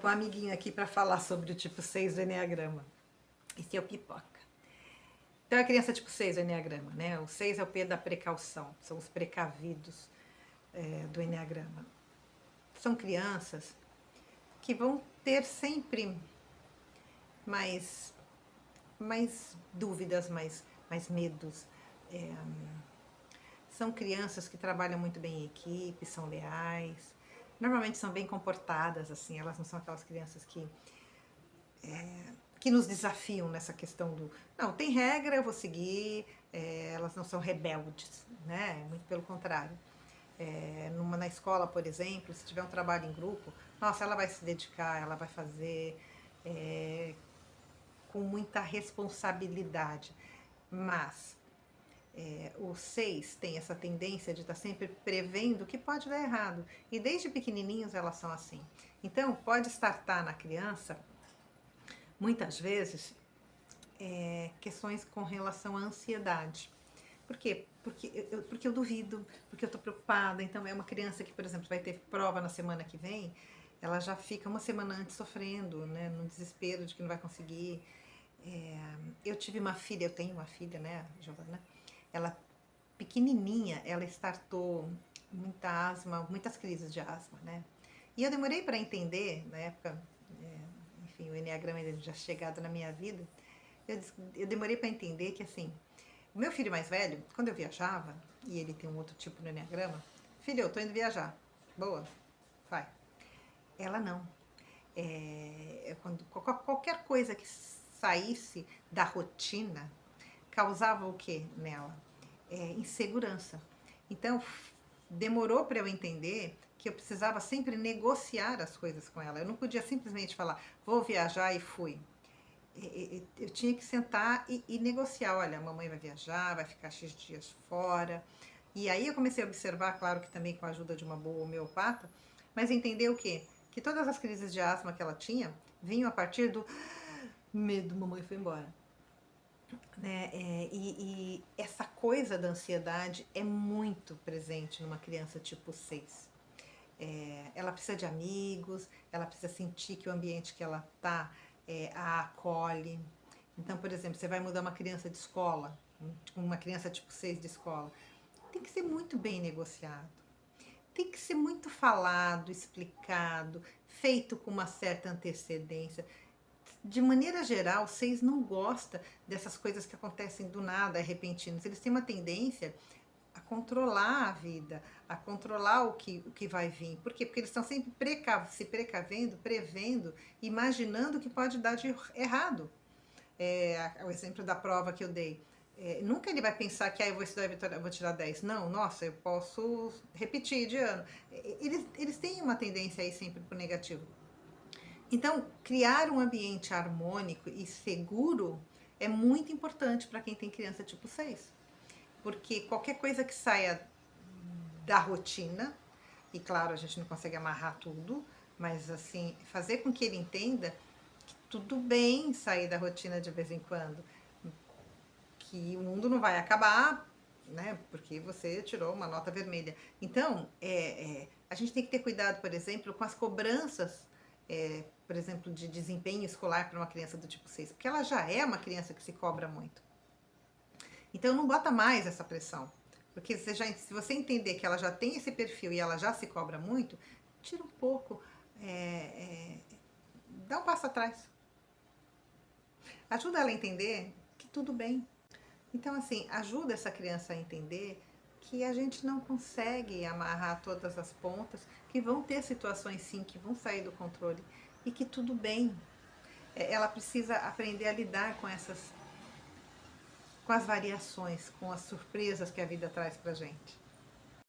com um amiguinho aqui para falar sobre o tipo 6 do Eneagrama. Esse é o Pipoca. Então, a criança tipo 6 do Eneagrama, né? O 6 é o P da precaução, são os precavidos do Eneagrama. São crianças que vão ter sempre mais dúvidas, mais medos. São crianças que trabalham muito bem em equipe, são leais, normalmente são bem comportadas, assim, elas não são aquelas crianças que nos desafiam nessa questão do, não, tem regra, eu vou seguir, elas não são rebeldes, né? Muito pelo contrário. Na escola, por exemplo, se tiver um trabalho em grupo, nossa, ela vai se dedicar, ela vai fazer com muita responsabilidade, mas o 6 tem essa tendência de estar sempre prevendo o que pode dar errado, e desde pequenininhos elas são assim. Então, pode startar na criança, muitas vezes, questões com relação à ansiedade. Por quê? Porque eu duvido, porque eu estou preocupada. Então, é uma criança que, por exemplo, vai ter prova na semana que vem, ela já fica uma semana antes sofrendo, né, no desespero de que não vai conseguir. Eu tenho uma filha, né, Giovana? Ela, pequenininha, ela startou muita asma, muitas crises de asma, né? E eu demorei para entender, na época, enfim, o Eneagrama ainda já chegado na minha vida, eu demorei para entender que, assim, o meu filho mais velho, quando eu viajava, e ele tem um outro tipo no Eneagrama, filho, eu tô indo viajar. Boa, vai. Ela não. Qualquer coisa que saísse da rotina causava o que nela? Insegurança. Então, demorou para eu entender que eu precisava sempre negociar as coisas com ela. Eu não podia simplesmente falar, vou viajar e fui. Eu tinha que sentar e negociar. Olha, a mamãe vai viajar, vai ficar X dias fora. E aí eu comecei a observar, claro que também com a ajuda de uma boa homeopata, mas entender o quê? Que todas as crises de asma que ela tinha vinham a partir do medo, mamãe foi embora. Né? E essa coisa da ansiedade é muito presente numa criança tipo 6. Ela precisa de amigos, ela precisa sentir que o ambiente que ela está a acolhe. Então, por exemplo, você vai mudar uma criança de escola, uma criança tipo 6 de escola, tem que ser muito bem negociado. Tem que ser muito falado, explicado, feito com uma certa antecedência. De maneira geral, 6 não gosta dessas coisas que acontecem do nada, repentinas. Eles têm uma tendência a controlar a vida, a controlar o que vai vir. Por quê? Porque eles estão sempre se precavendo, prevendo, imaginando o que pode dar de errado. O exemplo da prova que eu dei. Nunca ele vai pensar que eu vou estudar e vou tirar 10. Não, nossa, eu posso repetir de ano. Eles têm uma tendência aí sempre para o negativo. Então, criar um ambiente harmônico e seguro é muito importante para quem tem criança tipo 6. Porque qualquer coisa que saia da rotina, e claro, a gente não consegue amarrar tudo, mas assim, fazer com que ele entenda que tudo bem sair da rotina de vez em quando, que o mundo não vai acabar, né, porque você tirou uma nota vermelha. Então, a gente tem que ter cuidado, por exemplo, com as cobranças, por exemplo, de desempenho escolar para uma criança do tipo 6, porque ela já é uma criança que se cobra muito. Então, não bota mais essa pressão. Porque se você entender que ela já tem esse perfil e ela já se cobra muito, tira um pouco, dá um passo atrás. Ajuda ela a entender que tudo bem. Então, assim, ajuda essa criança a entender que a gente não consegue amarrar todas as pontas, que vão ter situações, sim, que vão sair do controle e que tudo bem. Ela precisa aprender a lidar com as variações, com as surpresas que a vida traz pra gente.